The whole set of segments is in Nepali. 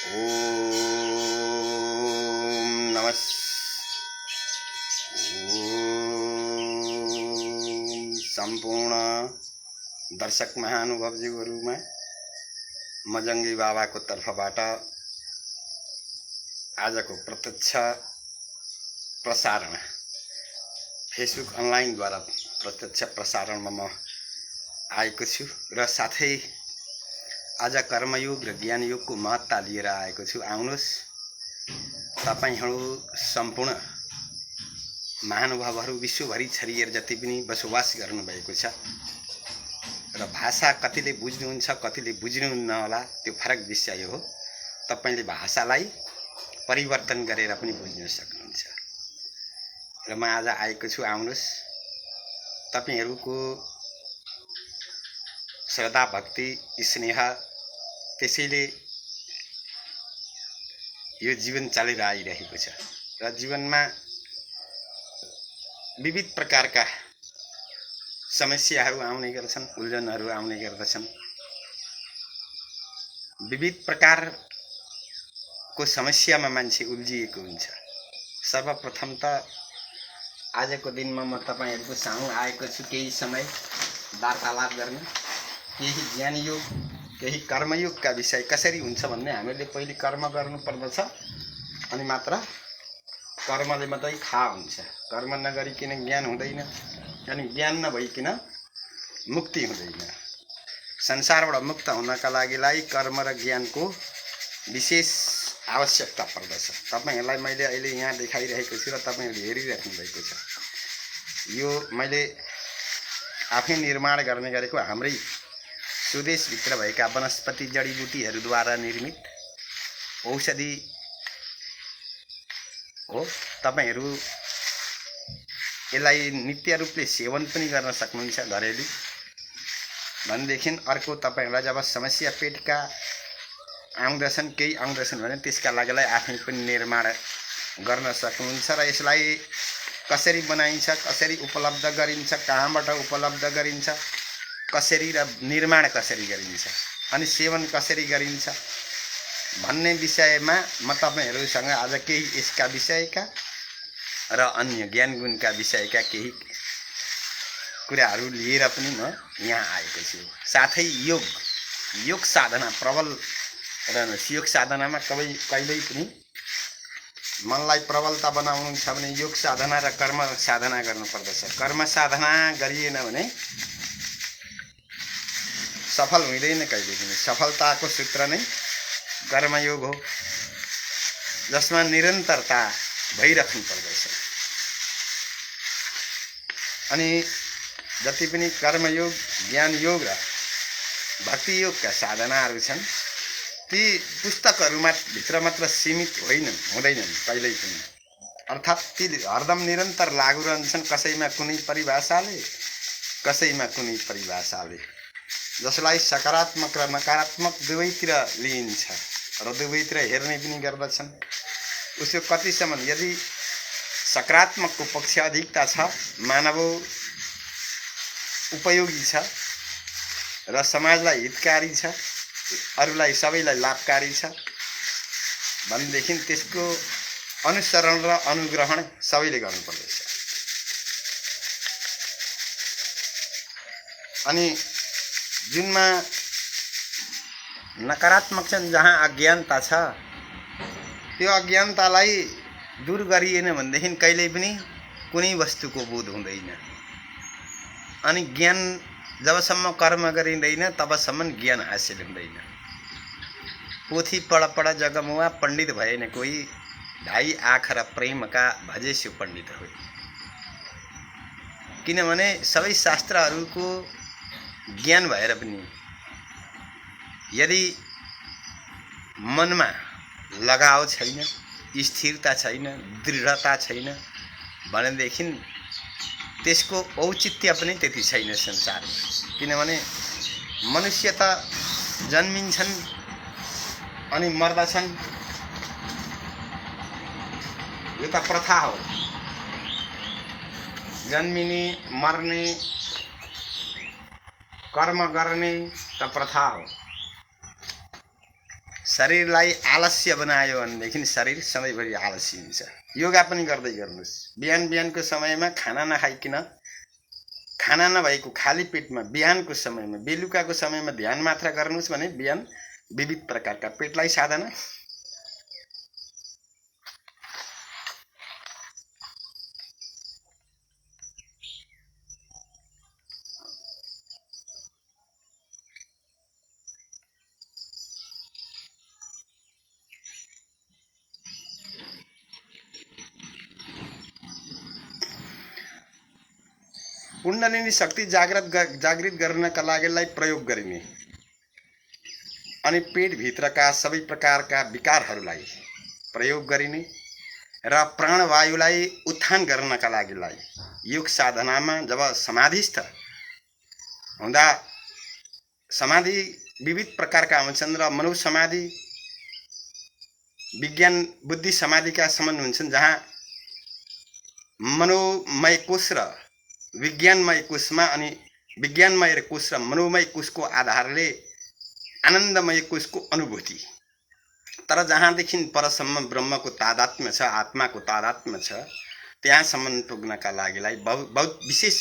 ओम नमः सम्पूर्ण दर्शक महानुभावज्यूहरुमा मजंगी बाबाको तर्फबाट आजको प्रत्यक्ष प्रसारण फेसबुक अनलाइनद्वारा प्रत्यक्ष प्रसारणमा म आएको छु र साथै आज कर्मयोग र ज्ञान योगको महत्ता लिएर आएको छु। आउनुहोस् तपाईहरु सम्पूर्ण महानुभावहरु विश्वभरि छरिएर जति पनि बसोबास गर्नुभएको छ र भाषा कतिले बुझ्नुहुन्छ कतिले बुझ्नुहुन्न होला, त्यो फरक विषय हो। तपाईले भाषालाई परिवर्तन गरेर पनि बुझ्न सक्नुहुन्छ र म आज आएको छु। आउनुहोस् तपाईहरुको श्रद्धा भक्ति स्नेह त्यसैले यो जीवन चलेर आइरहेको छ र जीवनमा विविध प्रकारका समस्याहरू आउने गर्छन्, उल्झनहरू आउने गर्दछन्। विविध प्रकारको समस्यामा मान्छे उल्झिएको हुन्छ। सर्वप्रथम त आजको दिनमा म तपाईहरुको सामु आएको छु केही समय वार्तालाप गर्न। केही ज्ञान योग केही कर्मयोगका विषय कसरी हुन्छ भन्ने हामीले पहिले कर्म गर्नु पर्दछ अनि मात्र कर्मले मात्रै थाहा हुन्छ। कर्म नगरिकन ज्ञान हुँदैन अनि ज्ञान नभइकन मुक्ति हुँदैन। संसारबाट मुक्त हुनका लागिलाई कर्म र ज्ञानको विशेष आवश्यकता पर्दछ। तपाईहरुलाई मैले अहिले यहाँ देखाइरहेको छु र तपाईहरुले हेरिराख्नु भएको छ। यो मैले आफै निर्माण गर्ने गरेको हाम्रै स्वदेश भित्र भएका वनस्पति जडीबुटीहरुद्वारा निर्मित औषधि हो। तपाईहरु यसलाई नित्य रूपले सेवन पनि गर्न सक्नुहुन्छ घरेलु भन्देखि। अर्को तपाईहरुलाई जब समस्या पेटका आउँदछन् केही आउँदछन् भने त्यसका लागिलाई आफै पनि निर्माण गर्न सक्नुहुन्छ र यसलाई कसरी बनाइन्छ, कसरी उपलब्ध गरिन्छ, कहाँबाट उपलब्ध गरिन्छ, कसरी र निर्माण कसरी गरिन्छ अनि सेवन कसरी गरिन्छ भन्ने विषयमा म तपाईहरुसँग आज केही यसका विषयका र अन्य ज्ञान गुणका विषयका केही कुराहरू लिएर पनि म यहाँ आएको छु। साथै योग साधना प्रबल रहनुहोस्। योग साधनामा कहिल्यै पनि मनलाई प्रबलता बनाउनु छ भने योग साधना र कर्म साधना गर्नुपर्दछ। कर्म साधना गरिएन भने सफल हुँदैन कहिले पनि। सफलताको सूत्र नै कर्मयोग हो जसमा निरन्तरता भइराख्नु पर्दछ। अनि जति पनि कर्मयोग ज्ञान योग र भक्ति योगका साधनाहरू छन् ती पुस्तकहरुमा भित्र मात्र सीमित हुँदैनन् कहिल्यै पनि। अर्थात् ती हरदम निरन्तर लागू रहन्छन्, कसैमा कुनै परिभाषाले कसैमा कुनै परिभाषाले, जसलाई सकारात्मक र नकारात्मक दुवैतिर लिइन्छ र दुवैतिर हेर्ने पनि गर्दछन्। उसको कतिसम्म यदि सकारात्मकको पक्ष अधिकता छ, मानव उपयोगी छ र समाजलाई हितकारी छ, अरूलाई सबैलाई लाभकारी छ भनेदेखि त्यसको अनुसरण र अनुग्रहण सबैले गर्नुपर्दछ। अनि जुनमा नकारात्मक छन्, जहाँ अज्ञानता छ, त्यो अज्ञानतालाई दूर गरिएन भनेदेखि कहिल्यै पनि कुनै वस्तुको बोध हुँदैन। अनि ज्ञान जबसम्म कर्म गरिँदैन तबसम्म ज्ञान हासिल हुँदैन। पोथी पढ जगमुआ पण्डित भएन कोही, ढाई आखर प्रेमका भजेस्यो पण्डित हो। किनभने सबै शास्त्रहरूको ज्ञान भएर पनि यदि मनमा लगाव छैन, स्थिरता छैन, दृढता छैन भनेदेखि त्यसको औचित्य पनि त्यति छैन संसारमा। किनभने मनुष्य त जन्मिन्छन् अनि मर्दछन्, यो त प्रथा हो। जन्मिने मर्ने कर्म गर्ने त प्रथा हो। शरीरलाई आलस्य बनायो भनेदेखि शरीर सधैँभरि आलसी हुन्छ। योगा पनि गर्दै गर्नुहोस्। बिहान बिहानको समयमा खाना नखाइकन, खाना नभएको खाली पेटमा बिहानको समयमा, बेलुकाको समयमा ध्यान मात्र गर्नुहोस् भने बिहान विविध प्रकारका पेटलाई साधना, कुण्डलिनी शक्ति जागृत गर्नका लागिलाई प्रयोग गरिने अनि पेटभित्रका सबै प्रकारका विकारहरूलाई प्रयोग गरिने र प्राणवायुलाई उत्थान गर्नका लागिलाई योग साधनामा जब समाधिस्थ हुँदा समाधि विविध प्रकारका हुन्छन् र मनोसमाधि, विज्ञान बुद्धि समाधिका समान हुन्छन्, जहाँ मनोमय कोष र विज्ञानमय कोषमा अनि विज्ञानमय कोष र मनोमय कोषको आधारले आनन्दमय कोषको अनुभूति। तर जहाँदेखि परसम्म ब्रह्मको तादात्म्य छ, आत्माको तादात्म्य छ, त्यहाँसम्म पुग्नका लागिलाई बहुत विशेष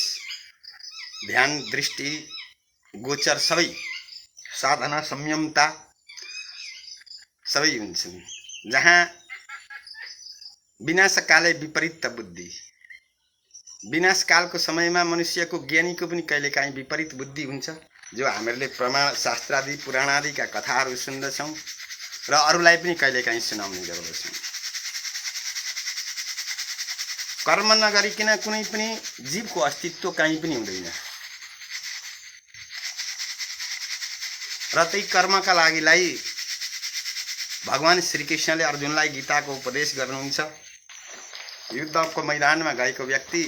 ध्यान, दृष्टि, गोचर सबै साधना, संयमता सबै हुन्छन्। जहाँ विनाशकाले विपरीत बुद्धि, विनाशकालको समयमा मनुष्यको, ज्ञानीको पनि कहिलेकाहीँ विपरीत बुद्धि हुन्छ, जो हामीले प्रमाण शास्त्रादि पुराणादिका कथाहरू सुन्दछौँ र अरूलाई पनि कहिलेकाहीँ सुनाउने गर्दछौँ। कर्म नगरिकन कुनै पनि जीवको अस्तित्व कहीँ पनि हुँदैन र त्यही कर्मका लागिलाई भगवान श्रीकृष्णले अर्जुनलाई गीताको उपदेश गर्नुहुन्छ। युद्धको मैदानमा गएको व्यक्ति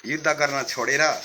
युद्ध गर्न छोडेर